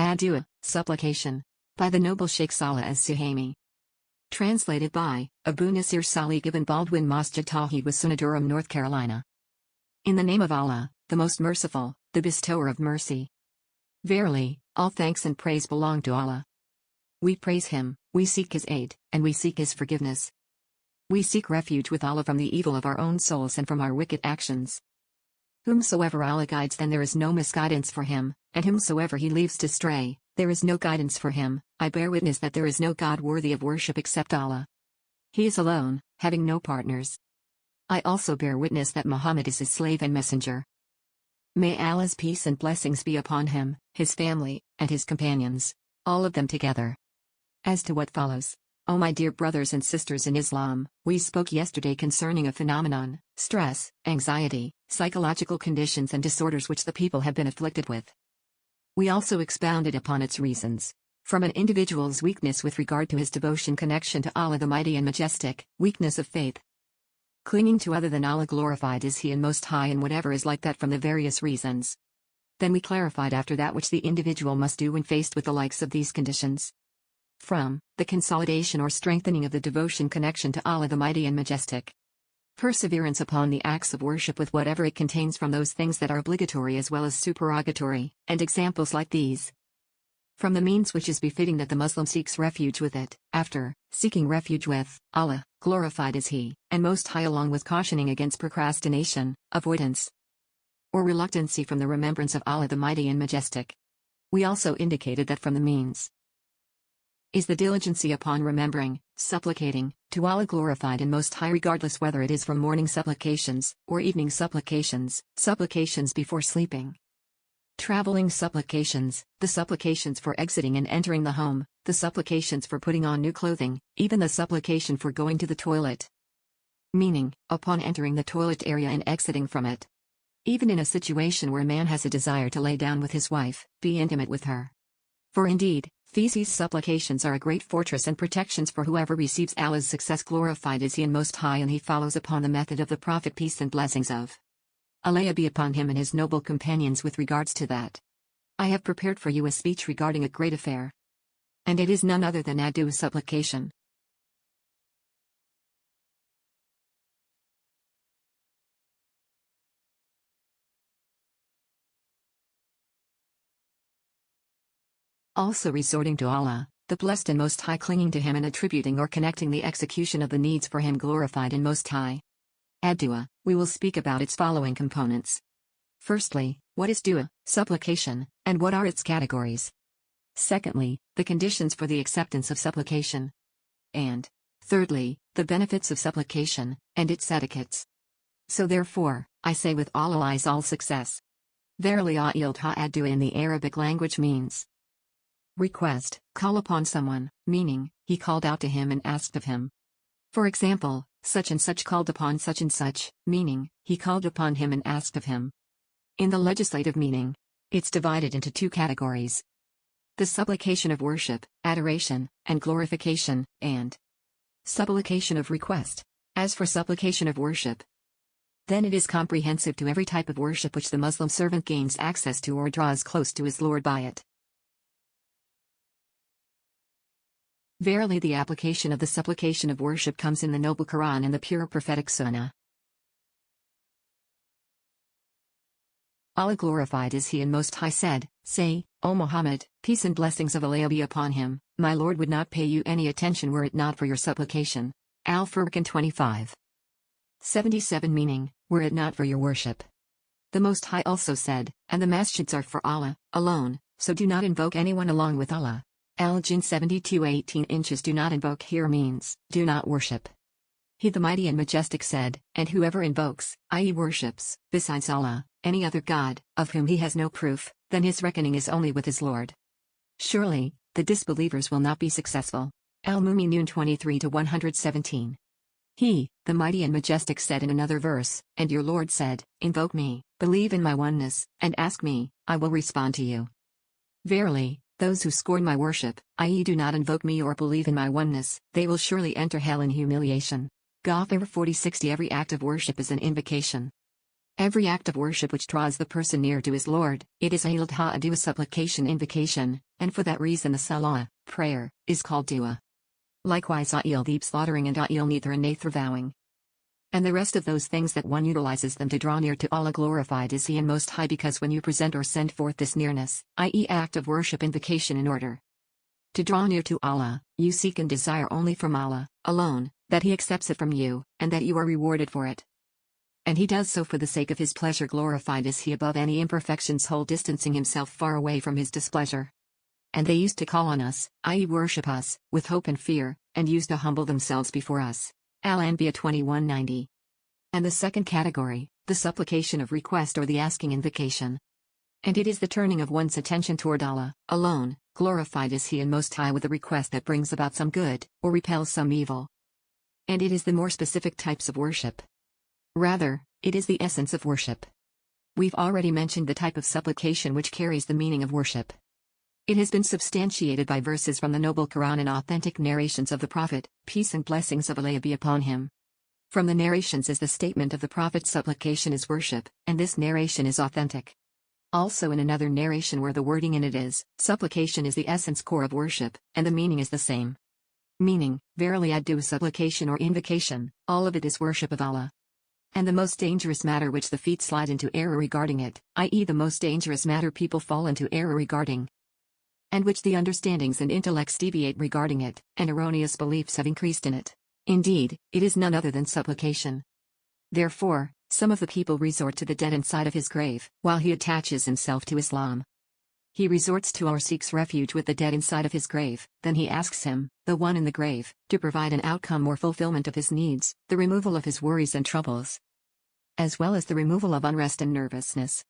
Is Dua Supplication, by the noble Sheikh Saleh as-Suhaimi. Translated by Abu Nasir Salih Ibn Baldwin Masjid Tawheed was Sunnah, Durham, North Carolina. In the name of Allah, the most merciful, the bestower of mercy. Verily, all thanks and praise belong to Allah. We praise Him, we seek His aid, and we seek His forgiveness. We seek refuge with Allah from the evil of our own souls and from our wicked actions. Whomsoever Allah guides, then there is no misguidance for him, and whomsoever He leaves to stray, there is no guidance for him. I bear witness that there is no God worthy of worship except Allah. He is alone, having no partners. I also bear witness that Muhammad is His slave and messenger. May Allah's peace and blessings be upon him, his family, and his companions, all of them together. As to what follows, O my dear brothers and sisters in Islam, we spoke yesterday concerning a phenomenon, stress, anxiety, psychological conditions and disorders which the people have been afflicted with. We also expounded upon its reasons. From an individual's weakness with regard to his devotion, connection to Allah the Mighty and Majestic, weakness of faith, clinging to other than Allah, glorified is He and Most High, and whatever is like that from the various reasons. Then we clarified after that which the individual must do when faced with the likes of these conditions. From the consolidation or strengthening of the devotion connection to Allah the Mighty and Majestic, perseverance upon the acts of worship with whatever it contains from those things that are obligatory as well as supererogatory, and examples like these. From the means which is befitting that the Muslim seeks refuge with it, after seeking refuge with Allah, glorified is He, and Most High, along with cautioning against procrastination, avoidance, or reluctancy from the remembrance of Allah the Mighty and Majestic. We also indicated that from the means is the diligency upon remembering, supplicating, to Allah glorified and Most High, regardless whether it is from morning supplications, or evening supplications, supplications before sleeping, traveling supplications, the supplications for exiting and entering the home, the supplications for putting on new clothing, even the supplication for going to the toilet. Meaning, upon entering the toilet area and exiting from it. Even in a situation where man has a desire to lay down with his wife, be intimate with her. For indeed, these supplications are a great fortress and protections for whoever receives Allah's success, glorified is He and Most High, and he follows upon the method of the Prophet, peace and blessings of Allah be upon him and his noble companions with regards to that. I have prepared for you a speech regarding a great affair. And it is none other than Is Dua Supplication. Also resorting to Allah, the Blessed and Most High, clinging to Him and attributing or connecting the execution of the needs for Him, glorified and Most High. Is Dua, we will speak about its following components. Firstly, what is Dua Supplication, and what are its categories? Secondly, the conditions for the acceptance of supplication. And thirdly, the benefits of supplication, and its etiquettes. So therefore, I say with all Allah's all success. Verily, Is Dua in the Arabic language means request, call upon someone, meaning, he called out to him and asked of him. For example, such and such called upon such and such, meaning, he called upon him and asked of him. In the legislative meaning, it's divided into two categories: the supplication of worship, adoration, and glorification, and supplication of request. As for supplication of worship, then it is comprehensive to every type of worship which the Muslim servant gains access to or draws close to his Lord by it. Verily, the application of the supplication of worship comes in the noble Quran and the pure prophetic Sunnah. Allah glorified is He and Most High said, say, O Muhammad, peace and blessings of Allah be upon him, my Lord would not pay you any attention were it not for your supplication. Al-Furqan 25:77, meaning, were it not for your worship. The Most High also said, and the masjids are for Allah alone, so do not invoke anyone along with Allah. Al-Jinn 72:18. Do not invoke here means, do not worship. He the Mighty and Majestic said, and whoever invokes, i.e. worships, besides Allah, any other God, of whom he has no proof, then his reckoning is only with his Lord. Surely, the disbelievers will not be successful. Al-Mu'minun 23:117. He, the Mighty and Majestic said in another verse, and your Lord said, invoke me, believe in my oneness, and ask me, I will respond to you. Verily, those who scorn my worship, i.e. do not invoke me or believe in my oneness, they will surely enter hell in humiliation. Ghafir 40:60. Every act of worship is an invocation. Every act of worship which draws the person near to his Lord, it is Untitled Dua Supplication Invocation, and for that reason the Salah, prayer, is called Dua. Likewise deep slaughtering and Neither and Nathra vowing. And the rest of those things that one utilizes them to draw near to Allah, glorified is He and Most High, because when you present or send forth this nearness, i.e. act of worship invocation in order to draw near to Allah, you seek and desire only from Allah, alone, that He accepts it from you, and that you are rewarded for it. And He does so for the sake of His pleasure, glorified is He above any imperfections whole, distancing Himself far away from His displeasure. And they used to call on us, i.e. worship us, with hope and fear, and used to humble themselves before us. Al-Anbiya 21:90. And the second category, the supplication of request or the asking invocation. And it is the turning of one's attention toward Allah, alone, glorified is He and Most High, with a request that brings about some good, or repels some evil. And it is the more specific types of worship. Rather, it is the essence of worship. We've already mentioned the type of supplication which carries the meaning of worship. It has been substantiated by verses from the Noble Quran and authentic narrations of the Prophet, peace and blessings of Allah be upon him. From the narrations is the statement of the Prophet, supplication is worship, and this narration is authentic. Also in another narration where the wording in it is, supplication is the essence core of worship, and the meaning is the same. Meaning, verily Dua supplication or invocation, all of it is worship of Allah. And the most dangerous matter which the feet slide into error regarding it, i.e. the most dangerous matter people fall into error regarding, and which the understandings and intellects deviate regarding it, and erroneous beliefs have increased in it. Indeed, it is none other than supplication. Therefore, some of the people resort to the dead inside of his grave, while he attaches himself to Islam. He resorts to or seeks refuge with the dead inside of his grave, then he asks him, the one in the grave, to provide an outcome or fulfillment of his needs, the removal of his worries and troubles, as well as the removal of unrest and nervousness.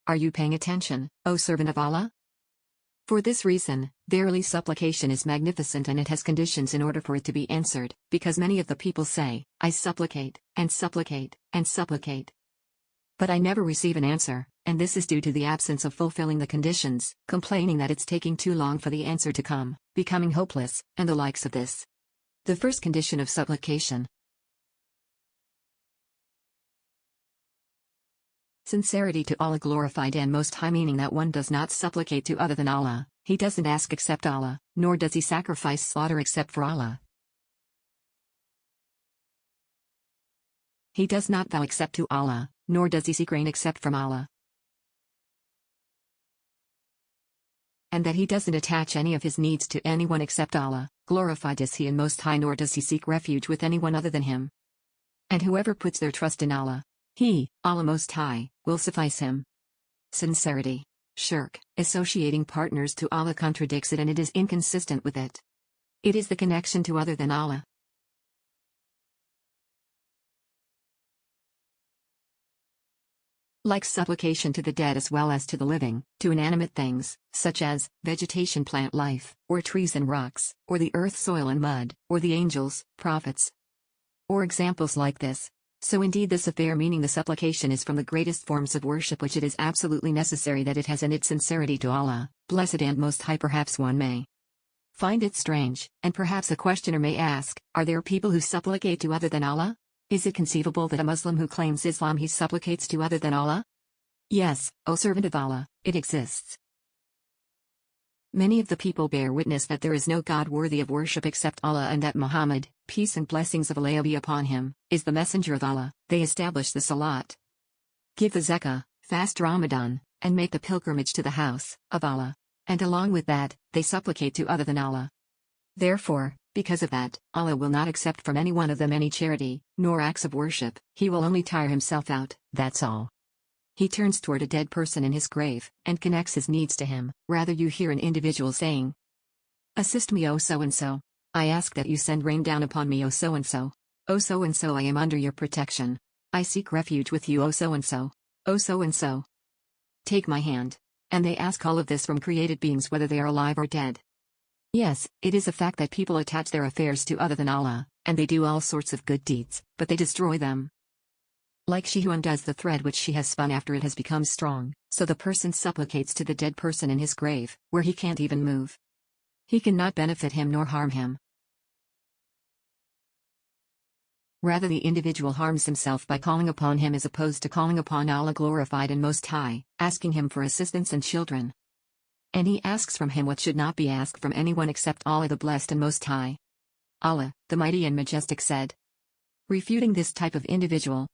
Are you paying attention, O servant of Allah? For this reason, verily supplication is magnificent, and it has conditions in order for it to be answered, because many of the people say, I supplicate, and supplicate, and supplicate, but I never receive an answer, and this is due to the absence of fulfilling the conditions, complaining that it's taking too long for the answer to come, becoming hopeless, and the likes of this. The first condition of supplication: sincerity to Allah, glorified and Most High, meaning that one does not supplicate to other than Allah, he doesn't ask except Allah, nor does he sacrifice slaughter except for Allah. He does not vow except to Allah, nor does he seek rain except from Allah. And that he doesn't attach any of his needs to anyone except Allah, glorified is He and Most High, nor does he seek refuge with anyone other than Him. And whoever puts their trust in Allah, He, Allah Most High, will suffice him. Sincerity. Shirk, associating partners to Allah, contradicts it, and it is inconsistent with it. It is the connection to other than Allah. Like supplication to the dead as well as to the living, to inanimate things, such as vegetation, plant life, or trees and rocks, or the earth, soil and mud, or the angels, prophets, or examples like this. So indeed this affair, meaning the supplication, is from the greatest forms of worship which it is absolutely necessary that it has in its sincerity to Allah, Blessed and Most High. Perhaps one may find it strange, and perhaps a questioner may ask, are there people who supplicate to other than Allah? Is it conceivable that a Muslim who claims Islam he supplicates to other than Allah? Yes, O servant of Allah, it exists. Many of the people bear witness that there is no God worthy of worship except Allah, and that Muhammad, peace and blessings of Allah be upon him, is the messenger of Allah. They establish the Salat, give the Zakah, fast Ramadan, and make the pilgrimage to the house of Allah. And along with that, they supplicate to other than Allah. Therefore, because of that, Allah will not accept from any one of them any charity, nor acts of worship. He will only tire himself out, that's all. He turns toward a dead person in his grave, and connects his needs to him. Rather, you hear an individual saying, assist me, O so-and-so. I ask that you send rain down upon me, O so-and-so. O so-and-so, I am under your protection. I seek refuge with you, O so-and-so. O so-and-so, take my hand. And they ask all of this from created beings, whether they are alive or dead. Yes, it is a fact that people attach their affairs to other than Allah, and they do all sorts of good deeds, but they destroy them. Like she who undoes the thread which she has spun after it has become strong, so the person supplicates to the dead person in his grave, where he can't even move. He cannot benefit him nor harm him. Rather, the individual harms himself by calling upon him as opposed to calling upon Allah glorified and Most High, asking him for assistance and children. And he asks from him what should not be asked from anyone except Allah the Blessed and Most High. Allah, the Mighty and Majestic said, refuting this type of individual,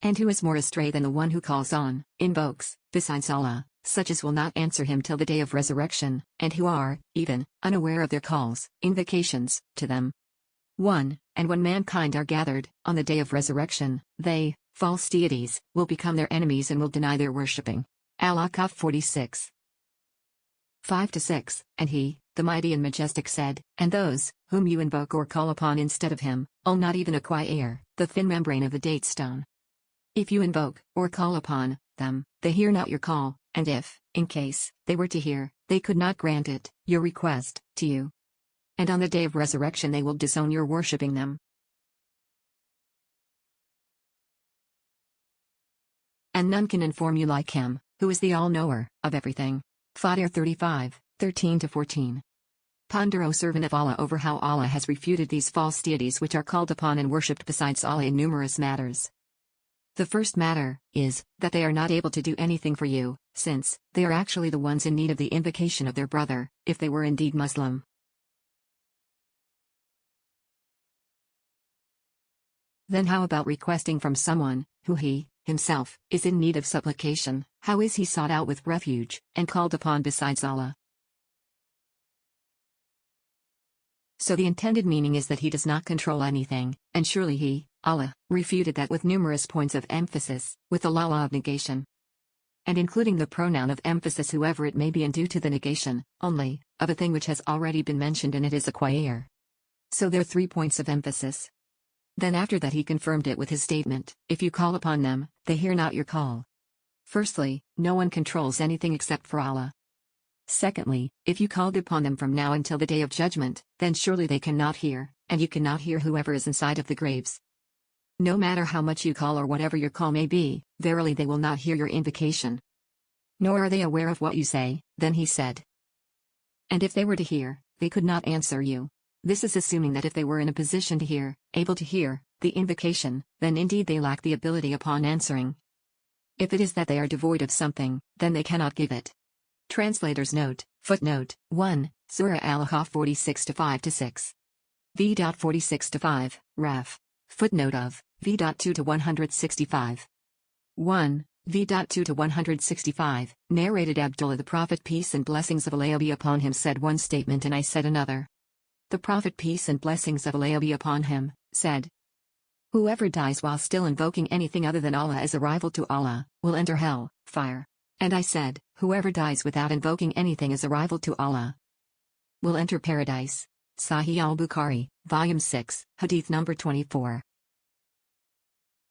and who is more astray than the one who calls on, invokes, besides Allah, such as will not answer him till the day of resurrection, and who are, even, unaware of their calls, invocations, to them. 1. And when mankind are gathered, on the day of resurrection, they, false deities, will become their enemies and will deny their worshipping. Al-Ahqaf 46. 5-6, and he, the Mighty and Majestic said, and those, whom you invoke or call upon instead of him, will not even acquire, the thin membrane of the date stone. If you invoke, or call upon, them, they hear not your call, and if, in case, they were to hear, they could not grant it, your request, to you. And on the day of resurrection they will disown your worshipping them. And none can inform you like him, who is the all-knower, of everything. Fatir 35, 13-14. Ponder, O servant of Allah, over how Allah has refuted these false deities which are called upon and worshipped besides Allah in numerous matters. The first matter is that they are not able to do anything for you, since they are actually the ones in need of the invocation of their brother, if they were indeed Muslim. Then how about requesting from someone, who he, himself, is in need of supplication? How is he sought out with refuge, and called upon besides Allah? So the intended meaning is that he does not control anything, and surely he, Allah, refuted that with numerous points of emphasis, with the law of negation. And including the pronoun of emphasis whoever it may be, and due to the negation, only, of a thing which has already been mentioned and it is acquire. So there are 3 points of emphasis. Then after that he confirmed it with his statement, if you call upon them, they hear not your call. Firstly, no one controls anything except for Allah. Secondly, if you called upon them from now until the day of judgment, then surely they cannot hear, and you cannot hear whoever is inside of the graves. No matter how much you call or whatever your call may be, verily they will not hear your invocation. Nor are they aware of what you say. Then he said, and if they were to hear, they could not answer you. This is assuming that if they were in a position to hear, able to hear, the invocation, then indeed they lack the ability upon answering. If it is that they are devoid of something, then they cannot give it. Translator's note, footnote, 1, Surah Al-Ahqaf 46-5-6. V.46-5, Raf. Footnote of, V.2-165. 1, V.2-165, narrated Abdullah the Prophet peace and blessings of Allah be upon him said one statement and I said another. The Prophet peace and blessings of Allah be upon him, said, whoever dies while still invoking anything other than Allah as a rival to Allah, will enter hell, fire. And I said, whoever dies without invoking anything as a rival to Allah, will enter paradise. Sahih al-Bukhari, Volume 6, Hadith number 24.